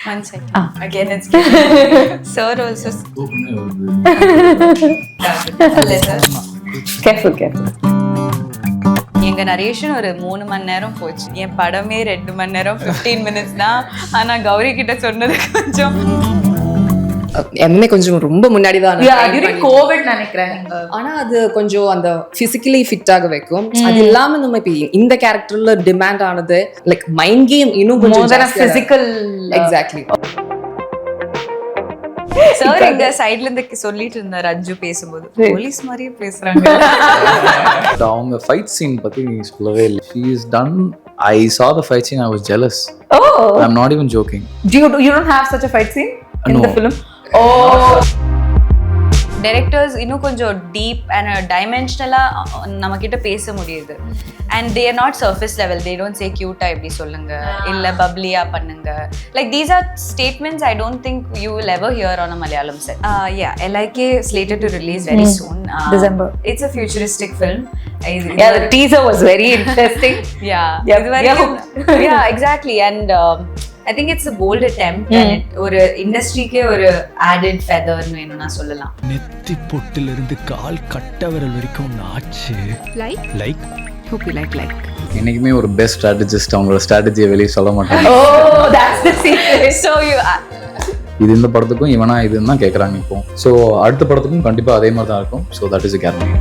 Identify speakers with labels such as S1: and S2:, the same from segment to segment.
S1: One second. Again, it's sir also.
S2: Careful.
S1: எங்க narration ஒரு 3 மணி நேரம் போச்சு. என் படமே 2 மணி நேரம் 15 minutes தான். ஆனா கௌரி கிட்ட சொன்னது கொஞ்சம்
S3: என்னமே கொஞ்சம் ரொம்ப முன்னாடி தான்
S2: கோவிட் நினைக்கிறேன்.
S3: ஆனா அது கொஞ்சம் அந்த பிசிக்கலி ஃபிட் ஆக வைக்கும். அது இல்லாம நம்ம இப்ப இந்த கேரக்டர்ல டிமாண்ட் ஆனது லைக் மைண்ட் கேம் இன்னும் கொஞ்சம்
S2: பிசிக்கல்.
S3: எக்ஸாக்ட்லி.
S1: சார் எங்க சைடுல இருந்து சொல்லிட்டு இருந்தார் அஞ்சு பேசும்போது போலீஸ் மாதிரியே பேசுறாங்க.
S4: அவங்க ஃபைட் சீன் பத்தி நீ சொல்லவே இல்லை. She is done. I saw the fight scene. I was jealous.
S2: Oh.
S4: I'm not even joking.
S2: You don't have such a fight scene in the film?
S1: Directors இன்னும் கொஞ்சம் டீப் அண்ட் டைமென்ஷனலா நம்ம கிட்ட பேச முடியுது. And they are not surface level. They don't say கியூட்டா இப்படி சொல்லுங்க இல்ல பப்ளியா பண்ணுங்க. Like these are statements I don't think you will ever here on a Malayalam set. LIK slated to release very soon.
S2: December.
S1: It's a futuristic film.
S2: Yeah, the teaser was very interesting.
S1: Yeah, exactly. And I think it's a bold attempt and ஒரு இண்டஸ்ட்ரிக்கே ஒரு added feather னு வேணும்னா சொல்லலாம்.
S5: நெத்தி பொட்டில இருந்து கால் கட்ட விரல் வரைக்கும் notch. Like
S1: hope you like.
S4: என்னைக்குமே ஒரு பெஸ்ட் ஸ்ட்ராட்டஜிஸ்ட் அவங்களோட ஸ்ட்ராட்டஜியை வெளியே சொல்ல மாட்டாங்க.
S2: Oh, that's the secret.
S1: So you
S4: இது இந்த படத்துக்கும் இவனா இதுன்னு தான் கேட்குறாங்க இப்போ. ஸோ அடுத்த படத்துக்கும் கண்டிப்பாக அதே மாதிரி தான் இருக்கும். So that is a guarantee.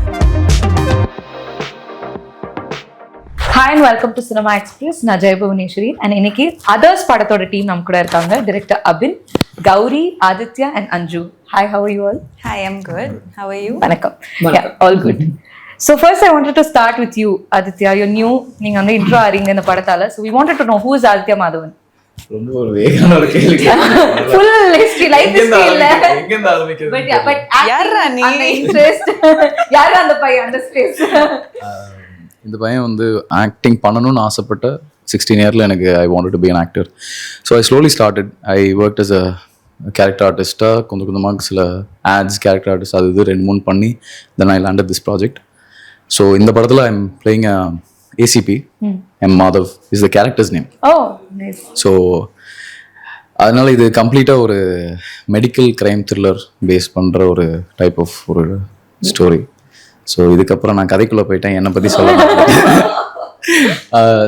S2: Hi and welcome to Cinema Express. நான் ஜெய புவனேஸ்வரி. And இன்னைக்கு அதர்ஸ் படத்தோட டீம் நம்ம கூட இருக்காங்க. Director Abin, Gowri, Aditya and அஞ்சு. Hi, how are you all?
S1: Hi, I'm good. How are you?
S2: வணக்கம். Yeah, all good. So first I wanted to start with you, Aditya. You're new. நீங்க வந்து intro ஆறீங்க இந்த படத்தால. So we wanted to know who is Aditya Madhavan.
S4: ரொம்ப ஒரு வேகான ஒரு கேள்வி.
S2: Full history, life history இல்ல.
S4: எங்க இருந்து ஆரம்பிக்கிறது?
S2: But
S1: யாரா நீ?
S2: அந்த interest. யாரா அந்த பையன் அந்த ஸ்பேஸ்?
S4: இந்த பையன் வந்து ஆக்டிங் பண்ணணும்னு ஆசைப்பட்ட 16 இயர்ல எனக்கு I wanted to be an actor. So I slowly started. I worked as a character artist. கொஞ்சமாக சில ads, character artist அது இது 2-3 பண்ணி then I landed this project. So இந்த படத்தில் I'm playing a ACP. M. Madhav is the character's name.
S2: Oh, nice.
S4: So அதனால இது கம்ப்ளீட்டாக ஒரு மெடிக்கல் கிரைம் த்ரில்லர் பேஸ் பண்ணுற ஒரு டைப் ஆஃப் ஒரு ஸ்டோரி. ஸோ இதுக்கப்புறம் நான் கதைக்குள்ளே போயிட்டேன், என்னை பற்றி சொல்லலாம்.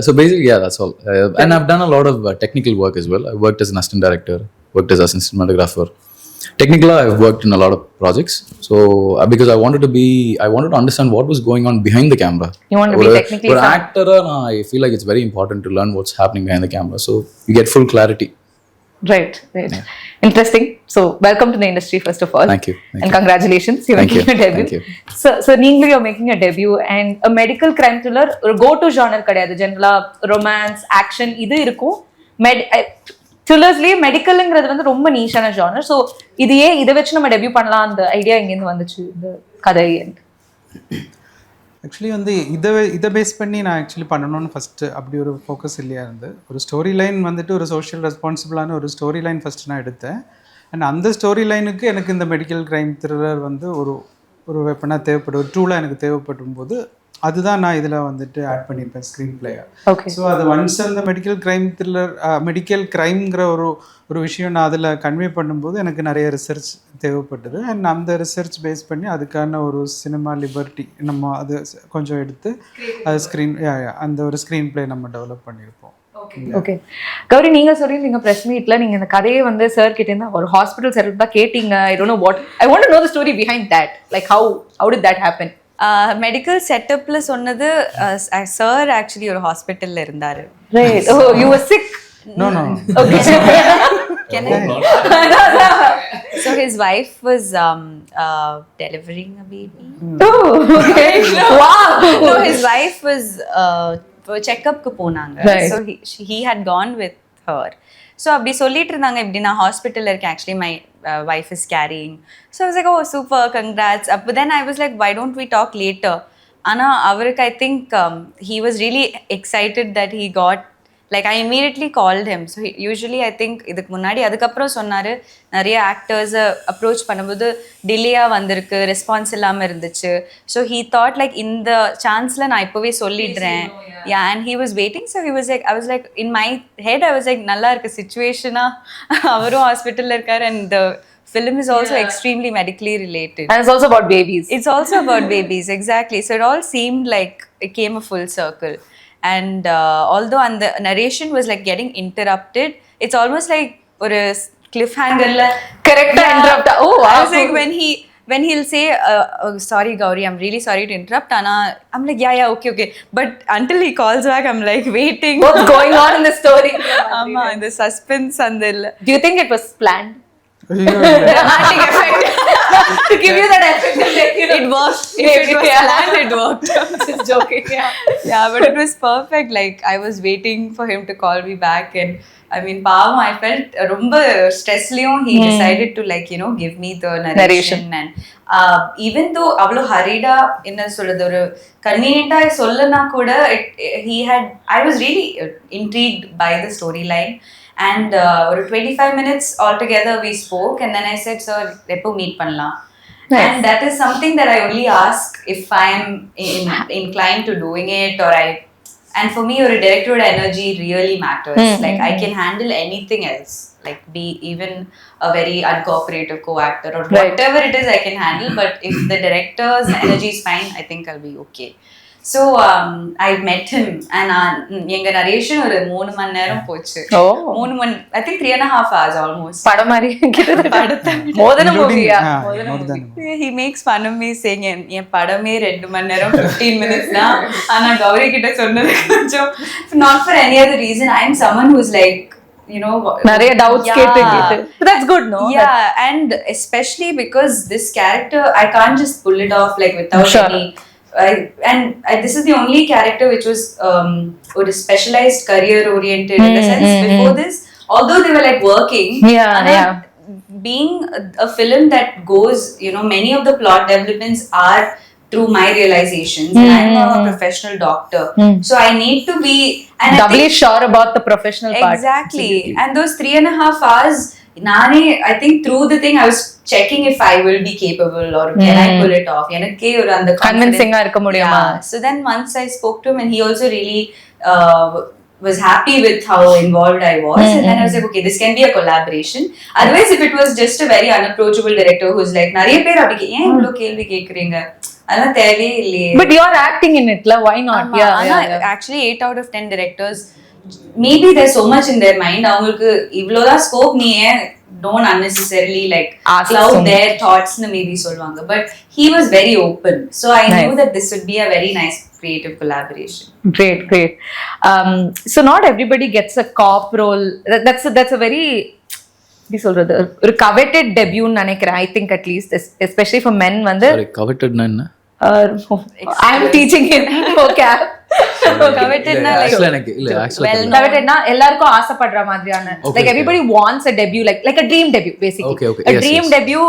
S4: So basically, yeah, that's all. And I've done a lot of technical work as well. I worked as an assistant director, worked as assistant cinematographer. Technically, I've worked in a lot of projects. So because I wanted to understand what was going on behind the camera.
S2: You want to be technically
S4: an actor, I feel like it's very important to learn what's happening behind the camera. So you get full clarity.
S2: Right. Yeah. Interesting. So welcome to the industry first of all.
S4: Thank you.
S2: And congratulations, you're making your debut.
S4: Thank you.
S2: So நீங்களும் you're making a debut and a medical crime thriller ஒரு go to genre கிடையாது. ஜெனரலா romance, action இது இருக்கும். த்ரில்லர்ஸ்லயே மெடிக்கல்ங்கிறது வந்து ரொம்ப நீஷான genre. So இதை வச்சு நம்ம டெபியூ பண்ணலாம் அந்த ஐடியா எங்கேருந்து வந்துச்சு இந்த கதை?
S6: ஆக்சுவலி வந்து இதை பேஸ் பண்ணி நான் ஆக்சுவலி பண்ணணும்னு ஃபஸ்ட்டு அப்படி ஒரு ஃபோக்கஸ் இல்லையா இருந்து ஒரு ஸ்டோரி லைன் வந்துட்டு ஒரு சோஷியல் ரெஸ்பான்சிபிளான ஒரு ஸ்டோரி லைன் ஃபஸ்ட்டு நான் எடுத்தேன். அண்ட் அந்த ஸ்டோரி லைனுக்கு எனக்கு இந்த மெடிக்கல் க்ரைம் த்ரில்லர் வந்து ஒரு வெப்பனாக தேவைப்படும், ஒரு டூலாக எனக்கு தேவைப்படும் போது அதுதான் நான் இதில் வந்துட்டு ஆட் பண்ணியிருப்பேன் ஸ்க்ரீன் பிளேயர்.
S2: ஓகே.
S6: ஸோ அது ஒன்ஸ் அந்த மெடிக்கல் க்ரைம் த்ரில்லர் மெடிக்கல் க்ரைம்ங்கிற ஒரு விஷயம் நான் அதில் கன்வே பண்ணும்போது எனக்கு நிறைய ரிசர்ச் தேவைப்பட்டது. அண்ட் அந்த ரிசர்ச் பேஸ் பண்ணி அதுக்கான ஒரு சினிமா லிபர்ட்டி நம்ம அது கொஞ்சம் எடுத்து அது அந்த ஒரு ஸ்க்ரீன் பிளே நம்ம டெவலப் பண்ணியிருப்போம்.
S2: ஓகே. கௌரி, நீங்க சொல்லிருந்தீங்க பிரஸ் மீட்ல நீங்க இந்த கதையை வந்து சார் கிட்ட இருந்து ஒரு ஹாஸ்பிட்டல் செட்டப் தான் கேட்டீங்க. I don't know what, I want to know the story behind that. Like how did that happen?
S1: Medical செட்டப்ல சொன்னது சார் ஆக்சுவலி ஒரு ஹாஸ்பிட்டல்ல இருந்தாரு.
S2: Right. Oh, you were sick?
S6: No.
S2: Okay.
S1: Can I? So his wife was delivering a baby.
S2: Oh, okay. Wow.
S1: No, his wife was checkup க்கு போனாங்க.
S2: Right.
S1: So he had gone with her. So அப்படி சொல்லிட்டு இருந்தாங்க, இப்படி நான் ஹாஸ்பிட்டல்ல இருக்கேன், actually my wife is carrying. So I was like, oh super, congrats. But then I was like, why don't we talk later? Ana avarku I think he was really excited that he got Like I immediately called him. So usually I think இதுக்கு முன்னாடி அதுக்கப்புறம் சொன்னாரு நிறைய ஆக்டர்ஸை approach பண்ணும்போது டிலேயாக வந்திருக்கு, response இல்லாமல் இருந்துச்சு. So he thought like இந்த சான்ஸில் நான் இப்போவே சொல்லிடுறேன். Yeah, and he was waiting. So he was like, I was like, in my head I was like, நல்லா இருக்கு சிச்சுவேஷனாக, அவரும் ஹாஸ்பிட்டலில் இருக்காரு, and the film is also extremely medically related.
S2: And it's also about babies.
S1: It's also about babies, exactly. So it all seemed like it came a full circle. And although and the narration was like getting interrupted, it's almost like ஒரு cliffhanger la
S2: Correct interrupt. Oh wow.
S1: I was like when he'll say sorry Gouri, I'm really sorry to interrupt, Anna. I'm like yeah okay, but until he calls back I'm like waiting
S2: What's going on in the story?
S1: Amma, the suspense and the
S2: Do you think it was planned?
S1: dramatic effect
S2: To give you that effect and like, you know,
S1: it worked. If it was planned, it worked.
S2: Just joking.
S1: Yeah, but it was perfect. Like I was waiting for him to call me back, and I mean, pavam, I felt romba stress liyum he decided to like, you know, give me the narration. And even though avlo harida enna solradhu oru convenient ah sollana kuda, I was really intrigued by the storyline. And 25 minutes altogether we spoke, and then I said, sir, epo meet pannalam. And that is something that I only ask if I am inclined to doing it, or and for me, your director energy really matters. Like I can handle anything else, like be even a very uncooperative co-actor or whatever it is I can handle, but if the director's energy is fine, I think I'll be okay. So I met him, and எங்க narration ஒரு 3 மணி நேரம் போச்சு. 3 மணி, I think 3.5 hours almost.
S2: படம் மாதிரி கிட்டத்தட்ட more than a movie.
S1: He makes fun of me saying என் படமே 2 மணி நேரம் 15 minutes தான். ஆனா கௌரி கிட்ட சொன்னது கொஞ்சம், not for any other reason. I am someone who's like, you know,
S2: நிறைய doubts கேட்டு that's good, no?
S1: Yeah, and especially because this character I can't just pull it off like without any this is the only character which was a specialized career oriented in the sense before this, although they were like working, being a film that goes, you know, many of the plot developments are through my realizations. I'm a professional doctor, so I need to be
S2: doubly sure about the professional part.
S1: Exactly. And those 3.5 hours, I think through the thing I was checking if I will be capable or can I pull it off. Enakke or and the
S2: convincing ah irukka mudiyuma.
S1: So then once I spoke to him, and he also really was happy with how involved I was, and then I was like, okay, this can be a collaboration. Otherwise, if it was just a very unapproachable director who's like nariya per apdi yen ivlo kelvi kekkreenga adha thevai illeye,
S2: but you are acting in it la, why not?
S1: Actually 8 out of 10 directors, maybe there's so much in their mind, avங்களுக்கு இவ்ளோதா scope, நீ don't unnecessarily like cloud their thoughts nu maybe solvanga, but he was very open, so I knew that this would be a very nice creative collaboration.
S2: Great. So not everybody gets a cop role. That's a very சொல்றது ஒரு coveted debut நினைக்கிறேன், I think, at least especially for men வந்து.
S4: Sorry, coveted na enna?
S2: I'm teaching him vocab.
S1: Coveted na like
S2: coveted na எல்லாருக்கும் ஆசைப்படுற மாதிரியான, like everybody wants a debut, like a dream debut basically.
S4: Okay.
S2: A dream debut,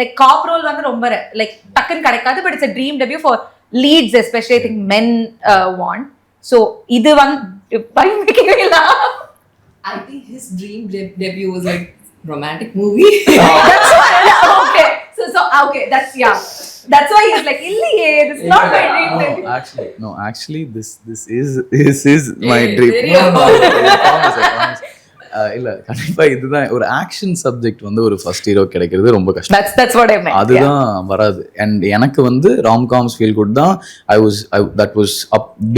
S2: like cop role வந்து ரொம்ப like டக்குன்னு கிடைக்காது, but it's a dream debut for leads especially, I think men want. So இது வந்து why making me laugh?
S3: I think his dream debut was like romantic movie.
S2: That's why. Okay. So okay, that's why he's like, illiye, this is not my dream debut.
S4: Actually this is my dream. promise. இல்ல கண்டிப்பா இதுதான் ஒரு action subject வந்து ஒரு first hero கிடைக்கிறது ரொம்ப கஷ்டம்.
S2: That's what I meant.
S4: அதுதான் வராது. அண்ட் எனக்கு வந்து ராம்காம்ஸ் ஃபீல் குட் தான் that was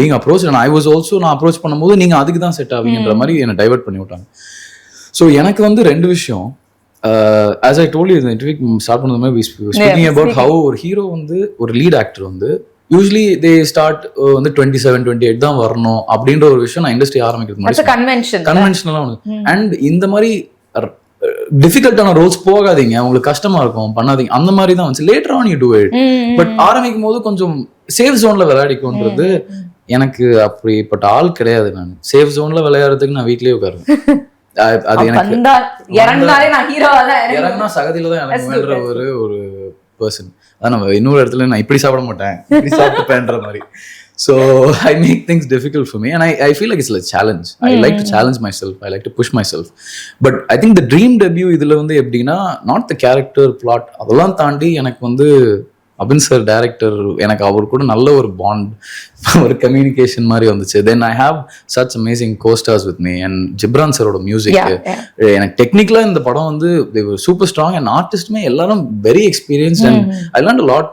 S4: being approached, and I was also நான் அப்ரோச் பண்ணும்போது நீங்க அதுக்கு தான் செட் ஆவீங்கன்ற மாதிரி என்னை டைவர்ட் பண்ணி விட்டாங்க. ஸோ எனக்கு வந்து 2 விஷயம், as I told you in the interview start பண்ணது மாதிரி speaking about how ஒரு ஹீரோ வந்து ஒரு லீட் ஆக்டர் வந்து யூஸ்வலி தே ஸ்டார்ட் வந்து 27-28 தான் வரணும் அப்படின்ற ஒரு விஷயம் நான் இண்டஸ்ட்ரி ஆரம்பிக்கிறது கன்வென்ஷனலா ஒன்று. அண்ட் இந்த மாதிரி டிஃபிகல்ட்டான ரோல்ஸ் போகாதீங்க, உங்களுக்கு கஷ்டமா இருக்கும், பண்ணாதீங்க, அந்த மாதிரி தான் வந்து later on you to it. But ஆரம்பிக்கும் போது கொஞ்சம் சேஃப் ஜோன்ல விளையாடிக்கோன்றது, எனக்கு அப்படிப்பட்ட ஆள் கிடையாது. நான் சேஃப் ஜோன்ல விளையாடுறதுக்கு நான் வீட்லயே உட்காருவேன். அது எனக்கு இறங்கினா சகதியில தான் எனக்கு வேண்ட ஒரு பர்சன். அதான் நம்ம இன்னொரு இடத்துல நான் இப்படி சாப்பிட மாட்டேன், இப்படி சாப்பிட்டுப்பேன்ற மாதிரி. So I make things difficult for me, and I feel like it's a challenge. I like to challenge myself. I like to push myself. But I think the dream debut இதுல வந்து எப்படின்னா, not the character plot அதெல்லாம் தாண்டி எனக்கு வந்து அபின் sir director, எனக்கு அவர் கூட நல்ல ஒரு பாண்ட், ஒரு கம்யூனிகேஷன் மாதிரி வந்துச்சு. Then I have such amazing costars with me and Ghibran சாரோட மியூசிக். எனக்கு டெக்னிக்கலா இந்த படம் வந்து சூப்பர் ஸ்ட்ராங், அண்ட் ஆர்டிஸ்டுமே எல்லாரும் very experienced, and I learned a lot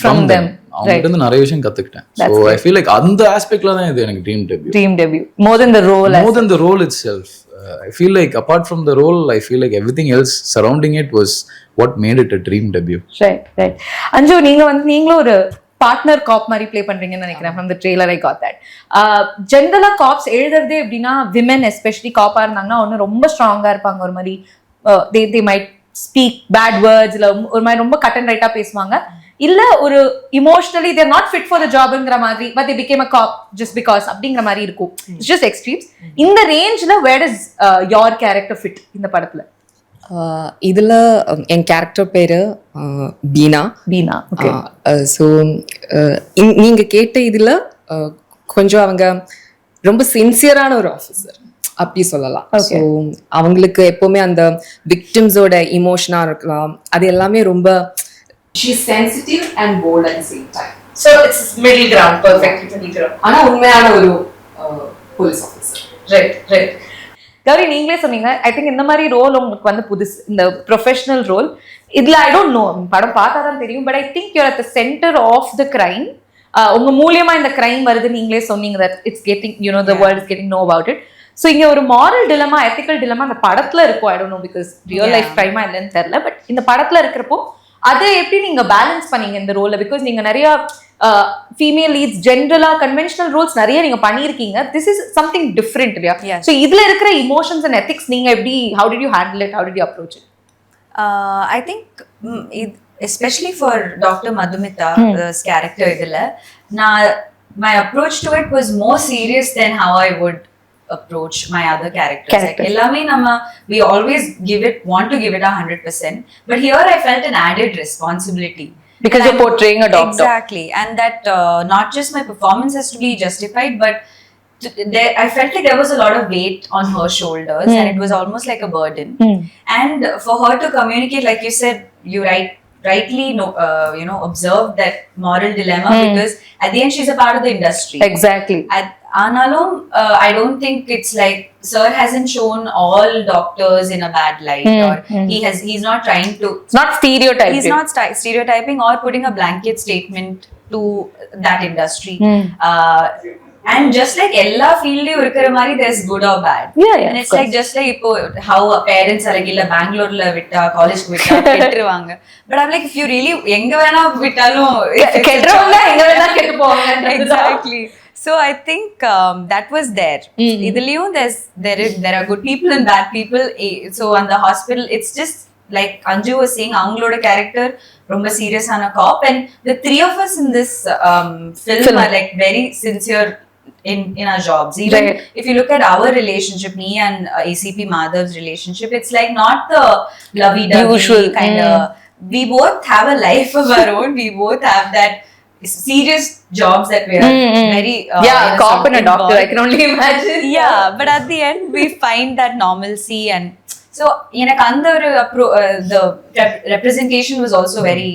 S4: from them. அவங்ககிட்ட இருந்து நிறைய விஷயம் கத்துக்கிட்டேன். So I feel like அந்த ஆஸ்பெக்ட்ல தான் இது எனக்கு dream debut
S2: more than the role
S4: itself. I feel like apart from the role, I feel like everything else surrounding it was what made it a dream debut.
S2: Right. அஞ்சு, நீங்களும் ஒரு partner காப் மாதிரி play பண்றீங்கன்னு நினைக்கிறேன். from the trailer I got that. ஜென்ரலா cops எழுதுறதே எப்படின்னா, women especially காப்பா இருந்தாங்கன்னா ஒன்று ரொம்ப ஸ்ட்ராங்கா இருப்பாங்க, ஒரு மாதிரி they might speak bad words, இல்ல ஒரு மாதிரி ரொம்ப கட் அண்ட் ரைட்டா பேசுவாங்க, இல்ல ஒரு emotionally they're not fit for the ஜாப்ங்கிற மாதிரி, but they become a cop just because அப்படிங்கிற மாதிரி இருக்கும். It's just extremes. இந்த ரேஞ்ச்ல where does your character fit இந்த படத்துல?
S3: இதுல என் கேரக்டர் பேரு பீனா.
S2: ஓகே.
S3: ஸோ நீங்க கேட்ட இதுல கொஞ்சம் அவங்க ரொம்ப சின்சியரான ஒரு ஆஃபீஸர் அப்படி சொல்லலாம். ஸோ அவங்களுக்கு எப்பவுமே அந்த விக்டிம்ஸோட இமோஷனா இருக்கலாம், அது எல்லாமே ரொம்ப she's sensitive and bold at the same time.
S2: So it's middle ground, perfect middle ground.
S3: ஆனா உண்மையான ஒரு police officer.
S2: Right. கௌரி, நீங்களே சொன்னீங்க, ஐ திங்க் இந்த மாதிரி ரோல் உங்களுக்கு வந்து புதுசு, இந்த ப்ரொஃபஷனல் ரோல். இதுல ஐ டோன்ட் நோ, படம் பார்த்தா தான் தெரியும், but I think you're at the centre of the crime. உங்க மூலியமா இந்த கிரைம் வருது, நீங்களே சொன்னீங்க that it's getting, you know, the world is getting know about it. So இங்க ஒரு மாரல் டிலமா, எத்திக்கல் டிலமா அந்த படத்துல இருக்கும். I don't know because real life கிரைமா இல்லைன்னு தெரியல, பட் இந்த படத்துல இருக்கிறப்போ அதை எப்படி நீங்க பேலன்ஸ் பண்ணீங்க இந்த ரோல? பிகாஸ் நீங்க நிறைய ஃபீமேல் லீட்ஸ், ஜென்ரலா கன்வென்ஷனல் ரோல்ஸ் நிறைய நீங்க பண்ணிருக்கீங்க. திஸ் இஸ் சம்திங் டிஃப்ரெண்ட் இல்லையா? ஸோ இதுல இருக்கிற இமோஷன்ஸ் அண்ட் எத்திக்ஸ் நீங்க எப்படி, how did you handle it, how did you approach it?
S1: I think especially for Dr. Madhumita's character idhula my approach to it was more serious than how I would approach my other characters. Like ellame we always want to give it 100%, but here I felt an added responsibility
S2: because you're portraying a doctor.
S1: Exactly. And that not just my performance has to be justified, but I felt like there was a lot of weight on her shoulders, and it was almost like a burden. And for her to communicate, like you said, you rightly observed that moral dilemma, because at the end she's a part of the industry.
S2: Exactly.
S1: Analum, I don't think it's like sir hasn't shown all doctors in a bad light, or he's not trying to,
S2: it's not stereotyping.
S1: He's not stereotyping or putting a blanket statement to that industry. And just like ella field irukra mari, there's good or bad. And it's like just like ipo how parents are like illa Bangalore la vitta college vitta kettruvanga, but I'm like, if you really enga vena vittalum
S2: kettruvanga enga vena kettu povanga.
S1: Exactly. So I think that was there. Idhiliyum there are good people and bad people. So on the hospital, it's just like Anju was saying, avangaloda character romba serious ana cop, and the three of us in this film are like very sincere in our jobs. Even if you look at our relationship, me and ACP Madhav's relationship, it's like not the lovey-dovey kind of. We both have a life of our own. We both have that serious jobs that we are very
S2: cop and a doctor, I can only imagine.
S1: But at the end we find that normalcy, and so enak andha the representation was also very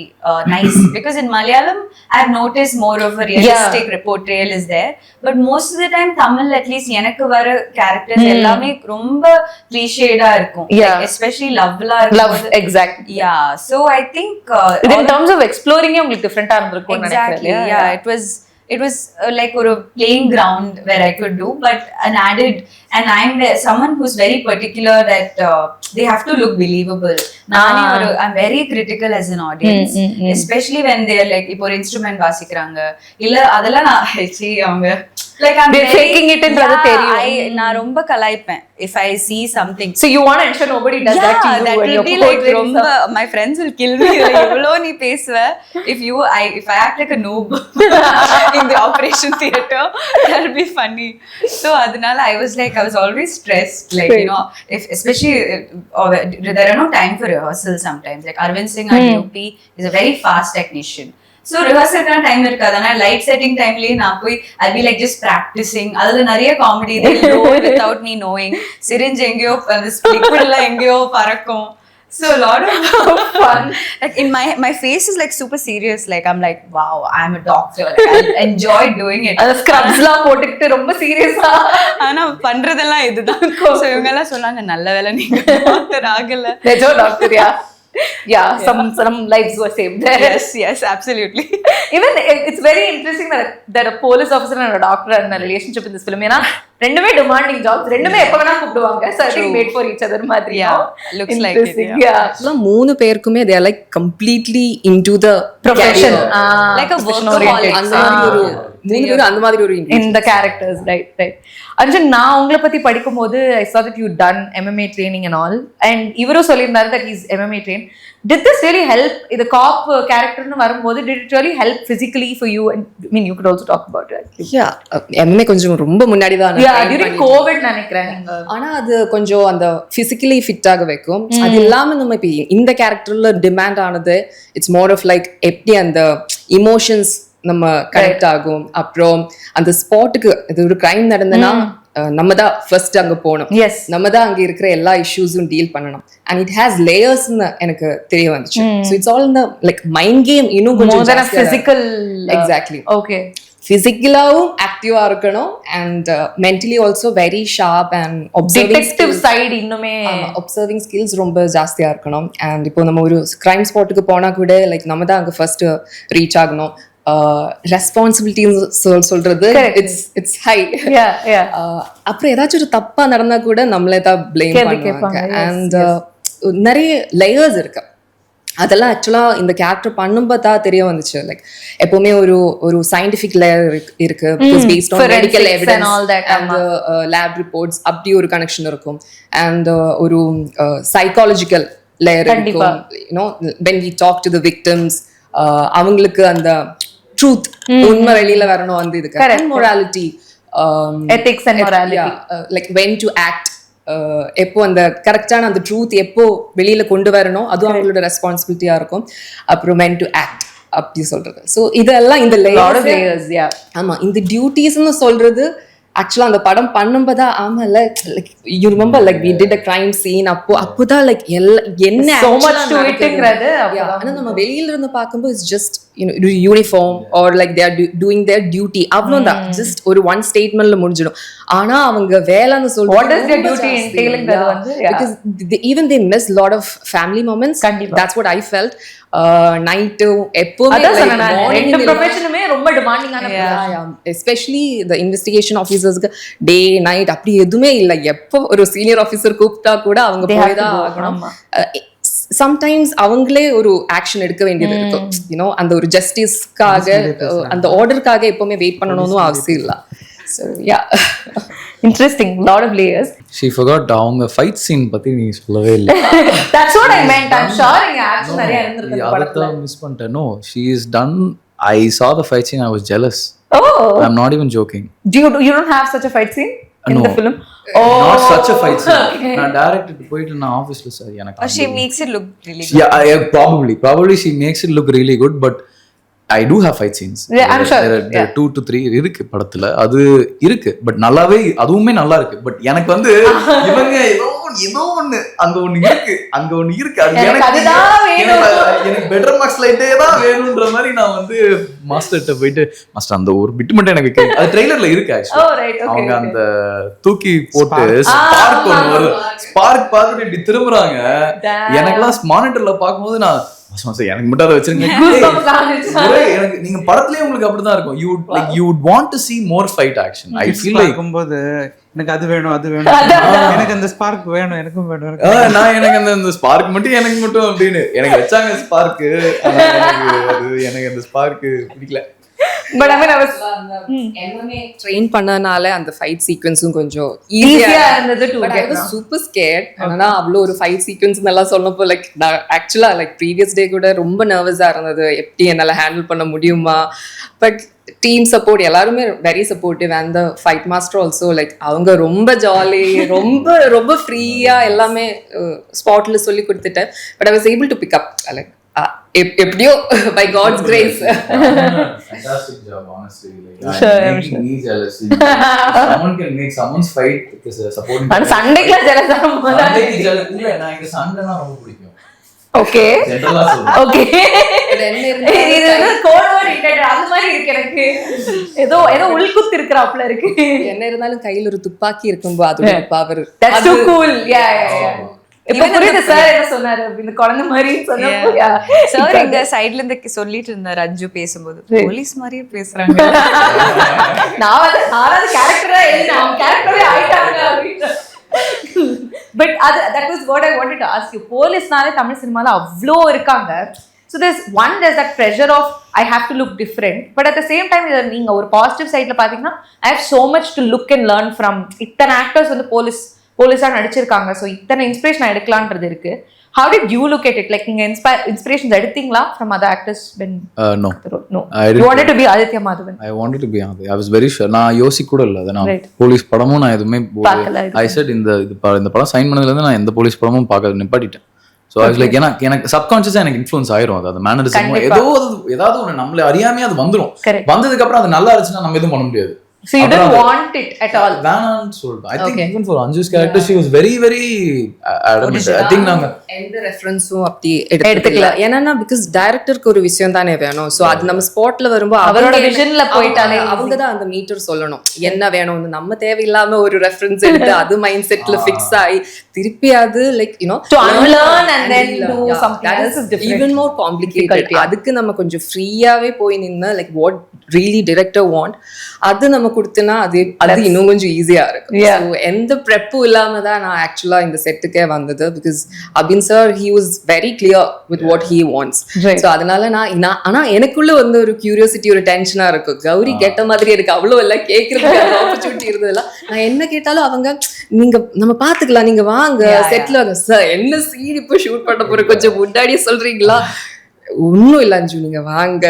S1: nice, because in Malayalam I've noticed more of a realistic portrayal is there, but most of the time Tamil, at least enakku vara characters ellame romba cliched ah irukum, like especially love,
S2: exactly.
S1: So I think
S2: in terms of exploring ungalku different ah irundirukum
S1: nenikren. It was like a playing ground where I could do, but an added, and I'm someone who's very particular that they have to look believable. I'm very critical as an audience, especially when they're like, ipo instrument vasikranga illa adala na avanga like I'm
S2: faking it in rather theriyum.
S1: Na romba kalaipen if I see something.
S2: So you want to ensure nobody does that to you.
S1: That will be like romba, my friends will kill me like evlo nee pesva if I act like a noob in the operation theater, that will be funny. So adanal I was always stressed, like you know, if especially there are no time for rehearsal sometimes. Like Arvind Singh at UP is a very fast technician, so ரிஹர்சலுக்கான time இருக்காது. ஆனால் light setting டைம்லயே நான் போய் I be like just practicing. அதில் நிறைய comedy without me knowing. சிரிஞ்சு எங்கேயோ அந்த லிக்விட்லாம் எங்கேயோ பறக்கும். So a lot of fun. Like in my face is like super serious. Like I'm like, wow, I'm a doctor. Like, I enjoy doing it.
S2: அந்த ஸ்க்ரப்ஸ்லாம் போட்டுக்கிட்டு ரொம்ப சீரியஸா.
S1: ஆனா பண்றதெல்லாம் இதுதான். So இவங்க எல்லாம் சொன்னாங்க நல்ல வேளை நீங்க டாக்டர் ஆகல.
S2: நெஜோ டாக்டரியா? Yeah, some lives were saved there.
S1: Yes, absolutely.
S2: Even it's very interesting that a police officer and a doctor are in a relationship in this film. ஏன்னா ரெண்டுமே demanding jobs, ரெண்டுமே எப்ப வேணா கூப்பிடுவாங்க. So I think made for each other மாதிரி.
S1: Yeah, looks like it.
S2: Yeah.
S3: actually மூணு பேருக்குமே they are like completely into the
S2: Profession.
S1: Like a workaholic.
S3: அந்த மாதிரி ஒரு மூணு பேரும் அந்த மாதிரி ஒரு
S2: in the characters, right. Anjan, நான் உங்களை பத்தி படிக்கும்போது I saw that you done MMA training and all, and இவரும் சொல்லியிருந்தாரு that he's MMA trained. Did this really help? The cop character னு வரும்போது did it really help physically for you? And I mean you could also talk about it.
S3: yeah MMA கொஞ்சம் ரொம்ப முன்னாடி தான்
S2: during COVID நினைக்கிறேன்.
S3: ஆனா அது கொஞ்சம் அந்த பிசிக்கலி ஃபிட் ஆக வைக்கும். அது இல்லாம நம்ம இப்ப இந்த கேரக்டர்ல டிமாண்ட் ஆனது இட்ஸ் மோர் ஆஃப் லைக் எப்படி அந்த இமோஷன்ஸ் நம்ம கனெக்ட் ஆகும். அப்புறம் அந்த ஸ்பாட்டுக்கு இது ஒரு கிரைம் நடந்தனா நம்ம தான் ஃபர்ஸ்ட் அங்க போகணும். நம்ம தான் அங்க இருக்கிற எல்லா இஷ்யூஸும் டீல் பண்ணணும். அண்ட் இட் ஹேஸ் லேயர்ஸ்னு எனக்கு தெரிய வந்துச்சு. ஸோ இட்ஸ் ஆல் இந்த லைக் மைண்ட் கேம் இன்னும் கொஞ்சம்
S2: பிசிக்கல்.
S3: எக்ஸாக்ட்லி.
S2: ஓகே.
S3: பிசிக்கலாவும் ஆக்டிவா இருக்கணும் and mentally also very sharp and
S2: detective side இன்னுமே
S3: அப்சர்விங் ஸ்கில்ஸ் ரொம்ப ஜாஸ்தியா இருக்கணும். அண்ட் இப்போ நம்ம ஒரு கிரைம் ஸ்பாட்டுக்கு போனா கூட லைக் நம்ம தான் அங்க ஃபர்ஸ்ட் ரீச் ஆகணும். ரெஸ்பான்சிபிலிட்டி சொல்றது இட்ஸ் ஹை. அப்புறம் ஏதாச்சும் ஒரு தப்பா நடந்தா கூட நம்மளே தான் பிளேம் பண்ணுவாங்க. அண்ட் நிறைய லேயர்ஸ் இருக்கு. அதெல்லாம் ஆக்சுவலா இந்த கேரக்டர் பண்ணும்போது தான் தெரிய வந்துச்சு. லைக் எப்பவுமே ஒரு சயின்டிபிக் லேயர் இருக்கு, based on medical evidence and lab reports, அப்படி ஒரு கனெக்ஷன் இருக்கும். அண்ட் ஒரு சைக்காலஜிக்கல் லேயர் இருக்கும். You know when we talk to the victims, அவங்களுக்கு அந்த ட்ரூத் உண்மை வெளியில வரணும். வந்து இதுக்கு morality,
S2: ethics and morality,
S3: like when to act, எப்போ அந்த கரெக்டான அந்த ட்ரூத் எப்போ வெளியில கொண்டு வரணும் அதுவும் அவங்களோட ரெஸ்பான்சிபிலிட்டியா இருக்கும். அப்புறம் when to act அப்படி சொல்றது. ஸோ இதெல்லாம் இந்த லேயர்ஸ். ஆமா, இந்த டியூட்டிஸ்ன்னு சொல்றது ஆக்சுவலா அந்த படம் பண்ணும்போதா ஆமா like you remember like we did a crime scene. அப்போதான் லைக் என்ன
S2: so much to it ங்கிறது.
S3: ஆனா நம்ம வெளியில இருந்து பார்க்கும்போது it's just uniform or like they are doing their duty, அவ்வளவுதான். ஜஸ்ட் ஒரு ஒன் ஸ்டேட்மெண்ட்ல முடிஞ்சிடும். ஆனா அவங்க வேலைன்னு சொல்றது
S2: what is their duty entailing-ங்கிறது வந்து
S3: because even they miss lot of family moments. That's what I felt. Night எப்பவுமே
S2: ரெண்டு ப்ரொஃபஷனுமே ரொம்ப டிமாண்டிங்கான,
S3: எஸ்பெஷலி தி இன்வெஸ்டிகேஷன் ஆஃபீஸர்ஸ்க்கு டே நைட் அப்படி எதுவுமே இல்லை. எப்போ ஒரு சீனியர் ஆஃபீஸர் கூப்பிட்டா கூட அவங்க போய் தான் ஆகணும். சம்டைம்ஸ் அவங்களே ஒரு ஆக்ஷன் எடுக்க வேண்டியது இருக்கும். யூனோ அந்த ஒரு ஜஸ்டிஸ்க்காக அந்த ஆர்டருக்காக எப்பவுமே வெயிட் பண்ணணும்னு அவசியம் இல்லை. So yeah,
S2: interesting, lot of layers.
S4: She forgot அவங்க ஃபைட் சீன் பத்தி நீ சொல்லவே இல்லை.
S2: That's what I meant. I'm sure இங்க ஆக்ஷன் நிறைய இருந்திருக்கு படத்துல.
S4: அத மிஸ் பண்ணிட்டேன். No, she is done. I saw the fight scene. I was jealous.
S2: Oh,
S4: I'm not even joking.
S2: You don't have such a fight scene in the film?
S4: Not such a fight scene. நான் director போயிட்டு நான் ஆபீஸ்ல sir எனக்கு
S1: she makes it look really good.
S4: Yeah, probably she makes it look really good, but I do have fight scenes.
S2: Yeah, I'm sure.
S4: There are 2 to 3 இருக்கு படத்துல. அது இருக்கு, but நல்லாவே அதுவுமே நல்லா இருக்கு. பட் எனக்கு வந்து இவங்க ஏதோ ஒண்ணு அங்க ஒண்ணு இருக்கு அது எனக்கு பெட்டர் மார்க்ஸ் லைட்டே தான் வேணும்ன்ற மாதிரி நான் வந்து மாஸ்டர்ட்ட போயிட்டு மாஸ்டர் அந்த ஒரு பிட் மட்டும் எனக்கு அது ட்ரெய்லர்ல இருக்கு ஆக்சுவலி. அவங்க அந்த தூக்கி போட்டு ஸ்பார்க் பார்த்துட்டு இப்படி திரும்புறாங்க. எனக்கெல்லாம் மானிட்டர்ல பார்க்கும்போது நான் எனக்கு மட்டும் அதை வச்சிருங்க. எனக்கு நீங்க படத்துலயே உங்களுக்கு அப்படிதான் இருக்கும். you would want to see more fight action. I feel like
S6: போது எனக்கு அது வேணும் எனக்கு அந்த ஸ்பார்க் வேணும் எனக்கும் வேணும்.
S4: நான் எனக்கு அந்த ஸ்பார்க் மட்டும் எனக்கு மட்டும் அப்படின்னு எனக்கு வச்சாங்க ஸ்பார்க். எனக்கு அந்த ஸ்பார்க் பிடிக்கல.
S2: But I mean I was
S3: MMA train பண்ணனால அந்த ஃபைட் சீக்வென்ஸும் கொஞ்சம் ஈஸியா
S2: இருந்தது to
S3: get. I was super scared. ஆனா அவ்ளோ ஒரு ஃபைட் சீக்வென்ஸ் நல்லா சொன்னப்போ லைக் நான் ஆக்சுவலா லைக் ப்ரீவியஸ் டே கூட ரொம்ப நர்வஸா இருந்தது. எப்படி என்னால ஹேண்டில் பண்ண முடியுமா? பட் டீம் சப்போர்ட் எல்லாருமே very supportive. And the fight master also like அவங்க ரொம்ப ஜாலி, ரொம்ப ஃப்ரீயா எல்லாமே ஸ்பாட்ல சொல்லி கொடுத்துட்டேன். But I was able to pick up like எப்படியோ by God's grace.
S4: Fantastic job, honestly. Making me jealous. Someone can make someone's fight because supporting.
S2: ஆனா சண்டைக்குல ஜெலஸ்
S4: இல்ல நான் இந்த சண்டைனா ரொம்ப பிடிக்கும்.
S2: ஓகே
S4: ஜெனரலா சொல்றேன்.
S2: ஓகே
S3: என்ன
S2: இது கோட் வேர்ட் இன்டெட் அது மாதிரி இருக்கு எனக்கு. ஏதோ உள்குத்து இருக்கறாப்ல இருக்கு.
S3: என்ன இருந்தாலும் கையில ஒரு துப்பாக்கி இருக்கும்போது அதோட power.
S2: That's too cool. Yeah. இப்ப புரியுது சார் என்ன சொன்னாரு இந்த குழந்தை மாதிரி சொன்னப்போ
S1: சார் எங்க சைடுல இருந்து சொல்லிட்டு இருந்தாரு அஞ்சு பேசும்போது போலீஸ் மாதிரியே பேசுறாங்க.
S2: நான் வந்து ஆறாவது கேரக்டரா எழுதினேன் கேரக்டரே ஆயிட்டாங்க. But that was what I wanted to ask you. போலீஸ்னாலே தமிழ் சினிமால அவ்ளோ இருக்காங்க. So there's that pressure of I have to look different, but at the same time நீங்க ஒரு பாசிட்டிவ் சைடுல பாத்தீங்கன்னா I have so much to look and learn from. இத்தனை ஆக்டர்ஸ் வந்து போலீஸா நடிச்சிருக்காங்க, ஸோ இத்தனை இன்ஸ்பிரேஷன் எடுக்கலான்றது இருக்கு. How did you look at it? Like நீங்க inspirations எடுத்தீங்களா from other actors?
S4: No.
S2: You wanted to be Aditya Madhavan.
S4: I wanted to be Aditya. I was very sure. நான் யோசிக்க கூட இல்ல. நான் போலீஸ் படமும் நான் எதுவுமே I said இந்த படம் சைன் பண்ணதுல இருந்து நான் எந்த போலீஸ் படமும் பார்க்க நிப்பாட்டிட்டேன். ஸோ I was like எனக்கு சப்கான்ஷியஸா எனக்கு இன்ஃப்ளூயன்ஸ் ஆயிரும். அது மேனரிசம் ஏதாவது ஒன்று நம்மள அறியாமே அது வந்துடும். வந்ததுக்கு அப்புறம் அது நல்லா இருந்துச்சுன்னா நம்ம எதுவும் பண்ண முடியாது.
S2: So you didn't want it at all?
S4: வேணான்னு சொல்லிட்டேன். I think even for Anju's character she was very very adamant. I think நாங்க
S3: எந்த ரெஃபரன்ஸும் அப்படி எடுத்துக்கல. ஏன்னா பிகாஸ் டைரக்டருக்கு ஒரு விஷயம் தானே வேணும். ஸோ அது நம்ம ஸ்பாட்ல வரும்போது
S2: அவரோட விஷன்ல போயிட்டாலே
S3: அவங்க தான் அந்த மீட்டர் சொல்லணும் என்ன வேணும். நம்ம தேவையில்லாம ஒரு ரெஃபரன்ஸ் எடுத்து அது மைண்ட் செட்ல ஃபிக்ஸ் ஆகி திருப்பி அது like
S2: to unlearn and then do something else is different.
S3: Even more complicated. அதுக்கு நம்ம கொஞ்சம் ஃப்ரீயாவே போய் நின்னா like what really director want அது நம்ம கொடுத்தனா அது இன்னும் கொஞ்சம் ஈஸியா இருக்கும். ஸோ எந்த ப்ரெப்பும் இல்லாம தான் நான் ஆக்சுவலா இந்த செட்டுக்கே வந்தது. Because Abin sir he was very clear with what he wants. So அதனால நான் ஆனா எனக்குள்ள வந்து ஒரு கியூரியாசிட்டி ஒரு டென்ஷனா இருக்கும். கௌரி கேட்ட மாதிரி எனக்கு அவ்வளவு எல்லாம் கேட்கறதுக்கு ஆப்பர்ச்சுனிட்டி இருந்ததுல நான் என்ன கேட்டாலும் அவங்க நீங்க நம்ம பாத்துக்கலாம் நீங்க வாங்க செட்ல சார் என்ன சீன் இப்போ ஷூட் பண்ண போற கொஞ்சம் முன்னாடியே சொல்றீங்களா. ஒன்னும் இல்ல அஞ்சு நீங்க வாங்க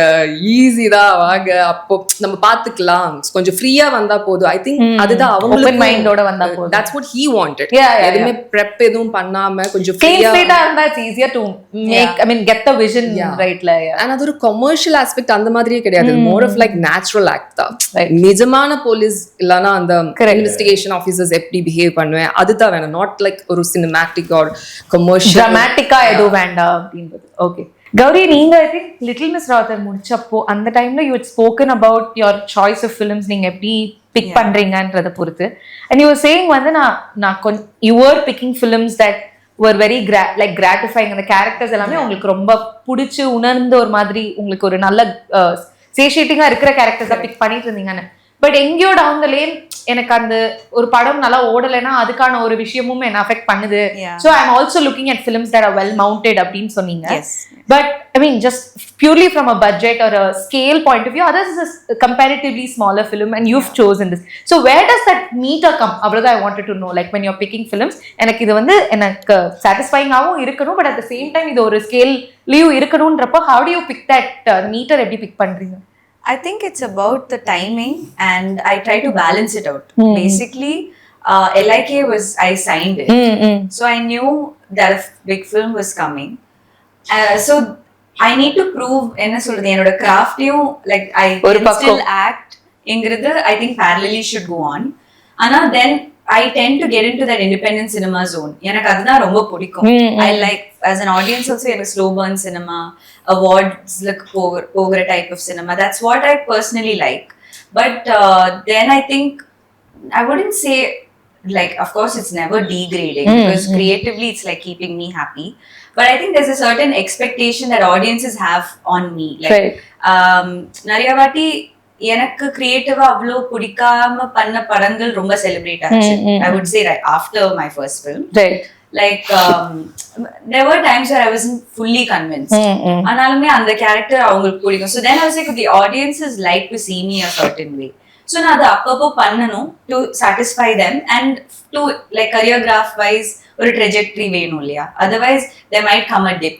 S3: ஈஸி தான் வாங்க அப்போ நம்ம பாத்துக்கலாம் கொஞ்சம் ஃப்ரீயா வந்தா போதும். ஐ திங்க் அதுதான் அவங்களுக்கு
S2: மைண்டோட வந்தா போதும்.
S3: That's what he wanted. எதுவுமே prep எதுவும் பண்ணாம கொஞ்சம்
S2: ஃப்ரீயா இருந்தா it's easier to make I mean get the vision right la.
S3: and அது ஒரு commercial aspect அந்த மாதிரியே கிடையாது. more of like natural act தான். நிஜமான போலீஸ் இல்லனா அந்த இன்வெஸ்டிகேஷன் ஆபீசர்ஸ் எப்படி பிஹேவ் பண்ணுவேன் அதுதான் வேணும். not like ஒரு cinematic or commercial
S2: dramatic எதுவும் வேண்டாம் அப்படின்றது. ஓகே கௌரி நீங்க I think little miss rather முடிச்சப்போ அந்த டைம்ல you had spoken about your choice of films நீங்க எப்படி பிக் பண்றீங்கன்றத பொறுத்து and you were saying வந்து நான் you were picking films that were very like gratifying. அந்த கேரக்டர்ஸ் எல்லாமே உங்களுக்கு ரொம்ப பிடிச்சு உணர்ந்த ஒரு மாதிரி உங்களுக்கு ஒரு நல்ல சேஷியேட்டிங்கா இருக்கிற கேரக்டர்ஸா பிக் பண்ணிட்டு இருந்தீங்கன்னு. பட் எங்கேயோ டவுன் த லேன் எனக்கு அந்த ஒரு படம் நல்லா ஓடலைன்னா அதுக்கான ஒரு விஷயமும் என்ன அஃபெக்ட் பண்ணுது. So I am also looking at films that are well mounted அப்படின்னு சொன்னீங்க. But I mean just purely from a budget or a scale point of view others is a comparatively smaller film and you've chosen this. So where does that meter come அவ்வளோதான் I wanted to know. Like when you are picking films எனக்கு இது வந்து எனக்கு சாட்டிஸ்ஃபைங்காகவும் இருக்கணும் but at the same time இது ஒரு ஸ்கேல்லையும் இருக்கணும்ன்றப்போ how do you pick that meter எப்படி பிக் பண்றீங்க?
S1: I think it's about the timing and I try to balance it out. Basically, LIK I signed it. So I knew that a big film was coming. So I need to prove enna solradhu enoda craft like I can still act ingradhu I think parallelly should go on. Ana then I tend to get into that independent cinema zone. எனக்கு அதுதான் ரொம்ப பிடிக்கும். I like as an audience also எனக்கு slow burn cinema, awards like போகிற type of cinema. That's what I personally like. But then I think I wouldn't say like of course it's never degrading because creatively it's like keeping me happy. But I think there's a certain expectation that audiences have on me. Like நிறைய வாட்டி எனக்கு கிரியேட்டிவா அவ்வளோ பிடிக்காம பண்ண படங்கள் ரொம்ப celebrate ஆச்சு. I would say right after my first film. Like there were times where I wasn't fully convinced. ஆனாலுமே அந்த கேரக்டர் அவங்களுக்கு பிடிக்கும். So then I was like the audiences like to see me a certain way. So நான் அதை அப்பப்போ பண்ணணும் to satisfy them and to like choreograph wise ஒரு trajectory வேணும் இல்லையா. Otherwise there might come a dip.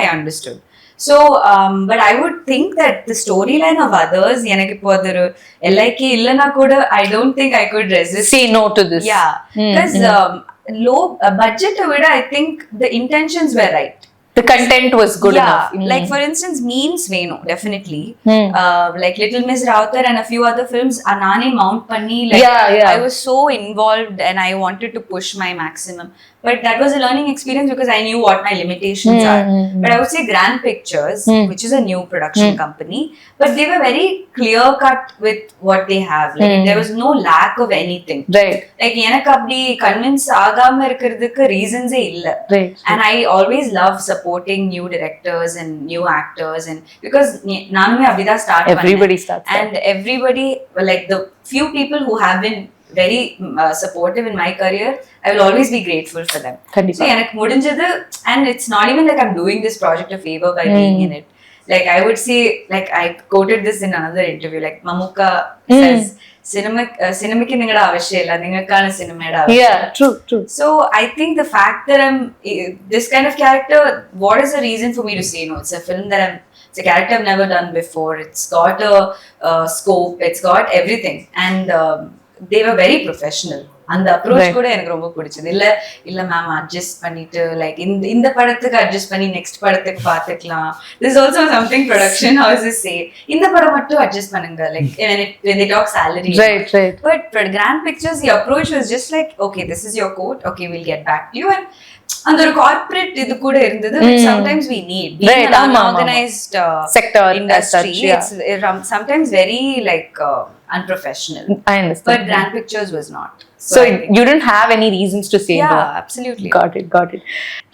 S1: I understood. So but I would think that the storyline of others எனக்கு இப்போ அது LIK இல்லனா கூட I don't think I could resist.
S2: Say no to this.
S1: Yeah. Because low budget விட I think the intentions were right.
S2: the content was good
S1: yeah,
S2: enough.
S1: like for instance memes veno definitely like Little Miss Router and a few other films anane mount panni like
S2: Yeah.
S1: I was so involved and I wanted to push my maximum, but that was a learning experience because I knew what my limitations are. But I would say Grand Pictures, which is a new production company, but they were very clear cut with what they have, like there was no lack of anything,
S2: Right.
S1: like எனக்கு அப்படி convince ஆகாம இருக்கிறதுக்கு ரீசன்ஸே இல்ல.
S2: Right.
S1: And I always love supporting new directors and new actors, and because நானுமே அப்படிதான் start பண்ணேன்.
S2: Everybody starts that.
S1: And everybody, like the few people who have been very supportive in my career, I will always be grateful for them.
S2: Kandipa.
S1: So எனக்கு முடிஞ்சது, and it's not even like I'm doing this project a favor by being in it. Like I would say, like I quoted this in another interview, like Mamuka says, cinemaக்கு നിങ്ങളുടെ ആവശ്യമില്ല, നിങ്ങൾക്കാണ് സിനിമയുടെ ആവശ്യം.
S2: Yeah, true.
S1: So I think the fact that I'm this kind of character, what is the reason for me to say no? It's a film that it's a character I've never done before. It's got a scope, it's got everything, and they were very professional. அந்த approach கூட எனக்கு ரொம்ப பிடிச்சது. இல்ல ma'am adjust பண்ணிட்டு like இந்த படத்துக்கு adjust பண்ணி நெக்ஸ்ட் படத்துக்கு பாத்துக்கலாம். This also something production houses say இந்த படம் மட்டும் அட்ஜஸ்ட் பண்ணுங்க, like when they talk salary.
S2: Right.
S1: But for Grand Pictures the approach was just like, okay, this is your quote, okay, we'll get back to you. And அந்த ஒரு corporate இது கூட இருந்தது, which sometimes we need being an unorganized
S2: sector
S1: industry.
S2: as such, yeah.
S1: It's sometimes very like unprofessional.
S2: I understand.
S1: But Grand Pictures was not.
S2: So you didn't have any reasons to say no.
S1: Yeah, absolutely.
S2: Got it.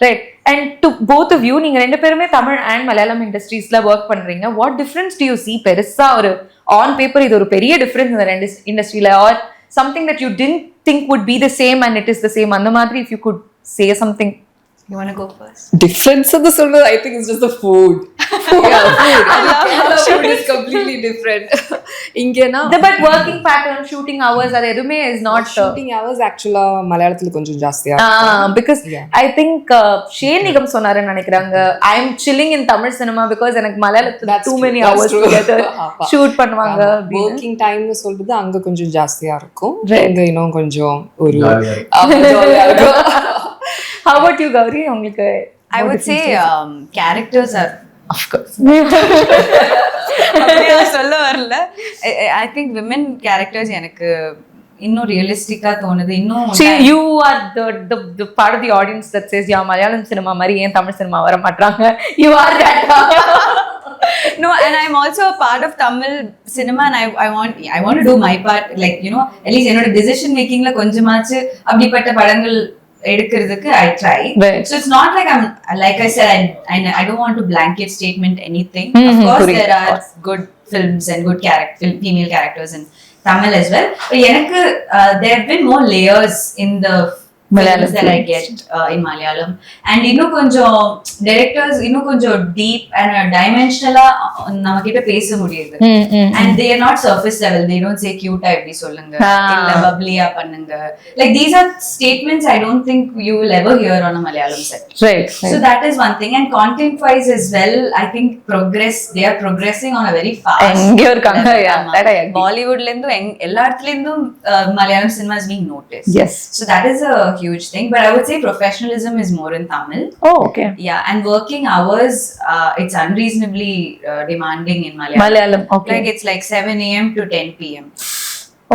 S2: Right. And to both of you, நீங்க ரெண்டு பேருமே Tamil and Malayalam இண்டஸ்ட்ரீஸ்ல work பண்றீங்க. What difference do you see? பெருசா ஒரு on paper இது ஒரு பெரிய difference இந்த ரெண்டு இண்டஸ்ட்ரியில, or something that you didn't think would be the same and it is the same, அந்த மாதிரி if you could say something.
S1: You want to go first?
S3: Difference of the சொல்றது I think it's just the food. Yeah, food. Food is completely different. இங்கனா
S2: But working pattern, shooting hours, அது எதுவுமே is not
S3: shooting hours actually மலையாளத்துல கொஞ்சம் ஜாஸ்தியா
S2: because I think Shane Nigam சொன்னாருன்னு நினைக்கிறாங்க, I am chilling in Tamil cinema because எனக்கு மலையாளத்துல too many hours together shoot பண்ணுவாங்க.
S3: working time னு சொல்றது அங்க கொஞ்சம் ஜாஸ்தியா இருக்கும், இங்க இன்னும் கொஞ்சம் ஒரு ஜாலியா இருக்கும்.
S2: How about you, Gouri? உங்களுக்கு
S1: I would say characters are,
S2: of course.
S1: அப்படியே சொல்ல வரல. I think women characters எனக்கு இன்னும் ரியலிஸ்டிக்கா தோணுது. இன்னும்
S2: See, you are the part of the audience that says yeah, Malayalam cinema மாதிரி ஏன் தமிழ் சினிமா வர மாட்டாங்க. You are that.
S1: No, and I'm also a part of Tamil cinema, and I want to do my part, like you know, at least என்னோட decision makingல கொஞ்சமாச்சு அப்படிப்பட்ட படங்கள் எடுக்கிறதுக்கு I try.
S2: Right.
S1: So it's not like I'm, like I said, I don't want to blanket statement anything. Of course there are good films and good female characters in Tamil as well, but எனக்கு there have been more layers in the films that I get in Malayalam, and இன்னும் கொஞ்சம் directors இன்னும் கொஞ்சம் deep and dimensional நம்ம கிட்ட பேச முடியுது. And they are not surface level. They don't say cute இப்படி சொல்லுங்க, இல்ல bubbly பண்ணுங்க. Like these are statements I don't think you will ever hear on a Malayalam set.
S2: Right.
S1: So that is one thing, and content wise as well, I think they are progressing on a very fast
S2: இருக்காங்க. That I agree.
S1: Bollywood ல இருந்து எல்லா இடத்துல இருந்தும் Malayalam cinema is being noticed.
S2: Yes.
S1: So that is a huge thing, but I would say professionalism is more in Tamil.
S2: Oh, okay.
S1: Yeah, and working hours, it's unreasonably demanding in Malayalam.
S2: Okay.
S1: Like it's like 7 a.m. to 10 p.m.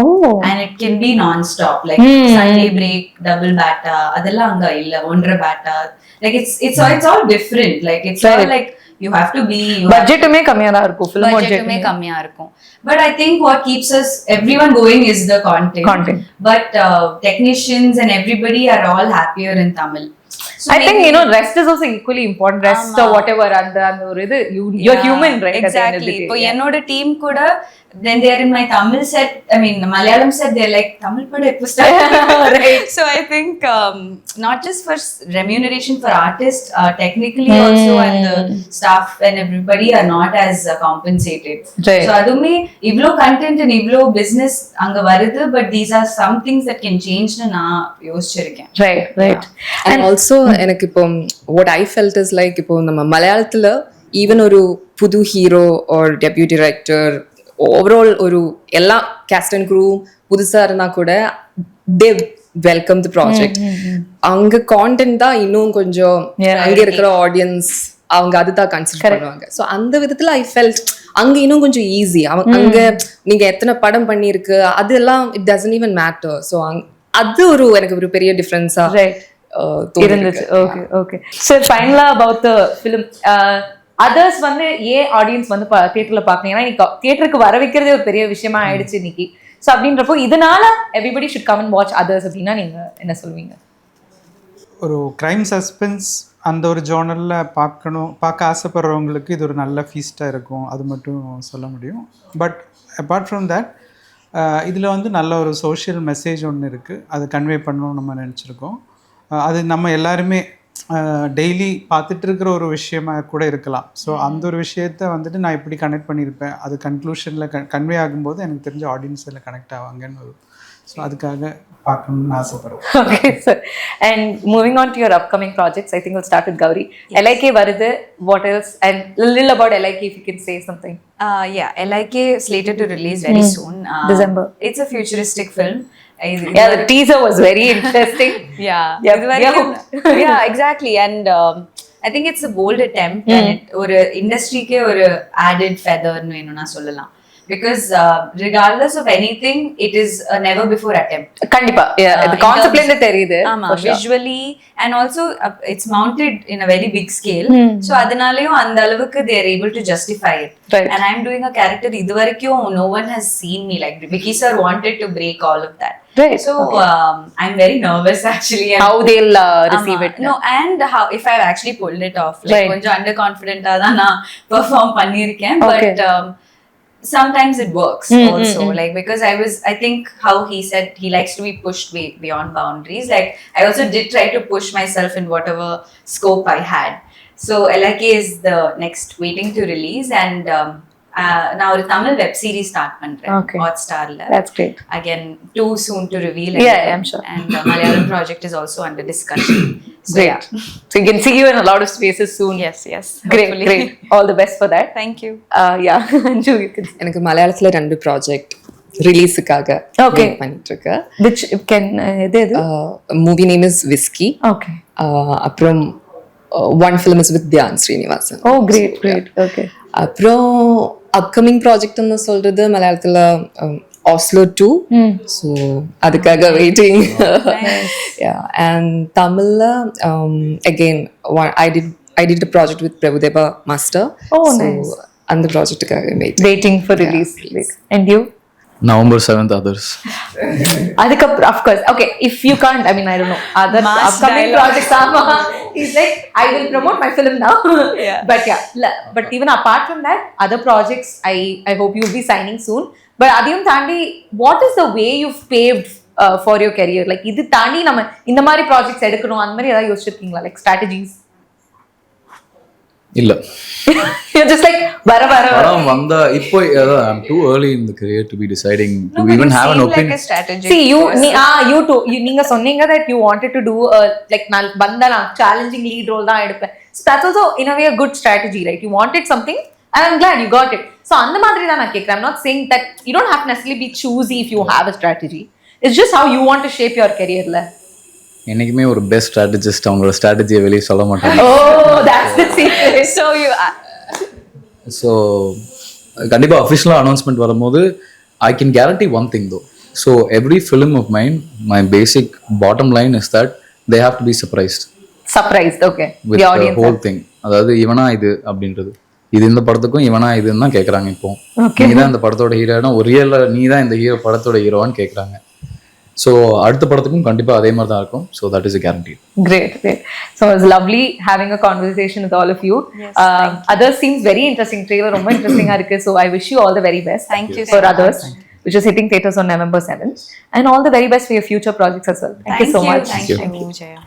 S2: Oh.
S1: And it can be non-stop, like Sunday break, double bata, adella anga illa, ondra bata. Like it's all different. Like it's all like you have to be
S2: பட்ஜெட்டுமே கம்மியா தான் இருக்கும், film
S1: பட்ஜெட்டுமே கம்மியா இருக்கும். But I think what keeps us everyone going is the content. But technicians and everybody are all happier in Tamil. So
S2: I think rest is also equally important. Rest or whatever, and ஒரு இது you're human, right?
S1: Exactly. இப்போ என்னோட team கூட then they are in my Tamil set, I mean Malayalam set, they're like Tamil pada eppo start. Right. So I think not just for remuneration for artists, technically also, and the staff and everybody are not as compensated.
S2: Right.
S1: So adume ivlo content and ivlo business anga varudhu, but these are some things that can change na na yosichiruken.
S2: Right.
S3: And also எனக்கு இப்போ what I felt is like இப்போ நம்ம மலையாளத்துல even ஒரு புது hero or deputy director overall ஒரு எல்லா cast and crew புதுசா இருந்தா கூட they வெல்கம் தி ப்ராஜெக்ட். அங்க கான்டென்ட் தான் இன்னும் கொஞ்சம் அங்க இருக்கிற ஆடியன்ஸ் அவங்க அதுதான் கன்சிடர் பண்ணுவாங்க. ஸோ அந்த விதத்துல ஐ ஃபெல்ட் அங்க இன்னும் கொஞ்சம் ஈஸி. அங்க நீங்க எத்தனை படம் பண்ணிருக்கு அதெல்லாம் it doesn't even matter. So அது ஒரு எனக்கு ஒரு பெரிய டிஃபரன்ஸா
S2: இருந்துச்சு. Okay okay. ஸோ ஃபைனலா அபவுட் த ஃபிலிம், அதர்ஸ் வந்து ஏன் ஆடியன்ஸ் வந்து தியேட்டர்ல பாக்கணும்? ஏன்னா இன்னைக்கு தியேட்டருக்கு வர வைக்கிறதே ஒரு பெரிய விஷயமா ஆயிடுச்சு இன்னைக்கு. ஸோ அப்படின்றப்போ இதனால everybody should come and watch others அப்படின்னா நீங்க என்ன சொல்லுவீங்க? ஒரு
S6: கிரைம் சஸ்பென்ஸ் அந்த ஒரு ஜோனரில் பார்க்க ஆசைப்படுறவங்களுக்கு இது ஒரு நல்ல ஃபீஸ்டாக இருக்கும், அது மட்டும் சொல்ல முடியும். பட் அப்பார்ட் ஃப்ரம் தேட் இதில் வந்து நல்ல ஒரு சோஷியல் மெசேஜ் ஒன்று இருக்குது, அது கன்வே பண்ணணும்னு நம்ம நினச்சிருக்கோம். அது நம்ம எல்லாருமே டெய்லி பார்த்துட்டு இருக்கிற ஒரு விஷயமா கூட இருக்கலாம். ஸோ அந்த ஒரு விஷயத்தை வந்துட்டு நான் எப்படி கனெக்ட் பண்ணியிருப்பேன், அது கன்க்ளூஷனில் கன்வே ஆகும்போது எனக்கு தெரிஞ்ச ஆடியன்ஸ் இதில் கனெக்ட் ஆவாங்கன்னு ஒரு, ஸோ அதுக்காக பார்க்கணும்னு ஆசைப்படுறேன்.
S2: Okay, sir. And moving on to your upcoming projects, I think we'll start with Gouri. Yes. LIK வருது, what else? And a little about LIK if you can say something.
S1: Yeah, LIK slated to release very soon.
S2: December.
S1: It's a futuristic film.
S2: Yeah, the teaser was very interesting.
S1: Yeah, exactly. And I think it's a bold attempt and ஒரு இண்டஸ்ட்ரிக்கே ஒரு added feather னு வேணும்னா சொல்லலாம். Because regardless of anything, it is a never before attempt.
S2: Kandipa, yeah, the concept la theriyudu.
S1: Visually and also it's mounted in a very big scale. So adanaleyum and alavukku they are able to justify it.
S2: Right.
S1: And I'm doing a character iduvaraikkum no one has seen me like Vicky sir wanted to break all of that.
S2: Right.
S1: So I'm very nervous actually.
S2: How they'll receive it.
S1: No, and how if I've actually pulled it off. Like konjam underconfident ah da na perform panniruken, but sometimes it works also, like because I think how he said he likes to be pushed way beyond boundaries. Like I also did try to push myself in whatever scope I had. So LIK is the next waiting to release, and now a Tamil web series start pandren Hotstar la.
S2: That's great.
S1: Again, too soon to reveal.
S2: Yeah, I'm sure.
S1: And Malayalam project is also under discussion. So,
S2: great.
S1: Yeah.
S2: So you can see you in a lot of spaces soon.
S1: Yes.
S2: Great, great. All the best for that.
S1: Thank you.
S2: Yeah. Anju, you can.
S3: எனக்கு மலையாளத்துல 2 project ரிலீஸுக்காக பண்ணிட்டு இருக்கேன்.
S2: Which can எது
S3: movie name is whisky.
S2: Okay.
S3: அப்புறம் one film is with Dhyan Srinivasan.
S2: Oh, great. Okay.
S3: அப்புறம் upcoming ப்ராஜெக்ட்னு சொல்றது மலையாளத்துல Oslo 2. So அதுக்காக waiting. Yeah, and Tamil again I did a project with Prabhudeva Master.
S2: Oh,
S3: so
S2: nice.
S3: அந்த ப்ராஜெக்ட்டுக்காக
S2: waiting for release.
S3: Yeah,
S2: And you?
S4: November 7th others.
S2: Adukapra, of course. Okay, if you can't, I mean, I don't know. Other upcoming projects, he's like, I will promote my film now.
S1: Yeah.
S2: But yeah, but even apart from that, other projects, I hope you'll be signing soon. But Adiyum Thandi, what is the way you've paved for your career? Like, idu Thandi, nama indha mari projects edukano, and mari edha yosichirukkinga, like strategies?
S4: இல்ல.
S2: You're just like vara
S4: படம் வந்தா இப்போ I'm too early in the career to be deciding to even have an opinion.
S1: Like a strategy.
S2: See, you too. நீங்க சொன்னீங்க that you wanted to do like நான் வந்தா challenging lead role தான் எடுப்பேன். So that's also in a way a good strategy, right? You wanted something and I'm glad you got it. So அந்த மாதிரி தான் நான் கேக்குறேன். I'm not saying that you don't have to necessarily be choosy if you have a strategy. It's just how you want to shape your career la.
S4: என்னைக்குமே ஒரு best strategist அவங்களோட ஸ்ட்ராட்டஜியை வெளியே சொல்ல மாட்டாங்க.
S2: Oh, that's the secret.
S4: So கண்டிப்பாக அஃபிஷியலாக announcement வரும்போது I can guarantee one thing though. So every film of mine, my basic bottom line is that they have to be surprised.
S2: Okay.
S4: With the audience whole thing. அதாவது இவனா இது அப்படின்றது, இது இந்த படத்துக்கும் இவனா இதுன்னு தான் கேட்குறாங்க. இப்போ நீ தான் இந்த படத்தோட ஹீரோனா, ஒரு நீ தான் இந்த படத்தோட ஹீரோவான்னு கேட்குறாங்க. So அடுத்த படத்துக்கும் கண்டிப்பா அதே மாதிரி தான் இருக்கும். So that is a guarantee.
S2: Great. So it was lovely having a conversation with all of you.
S1: Yes,
S2: others seems very interesting. Trailer ரொம்ப இன்ட்ரெஸ்டிங்கா இருக்கு. So I wish you all the very best.
S1: Thank you
S2: for others, which is hitting theaters on November 7th, and all the very best for your future projects as well. Thank you so much.
S1: Thank you, Jaya.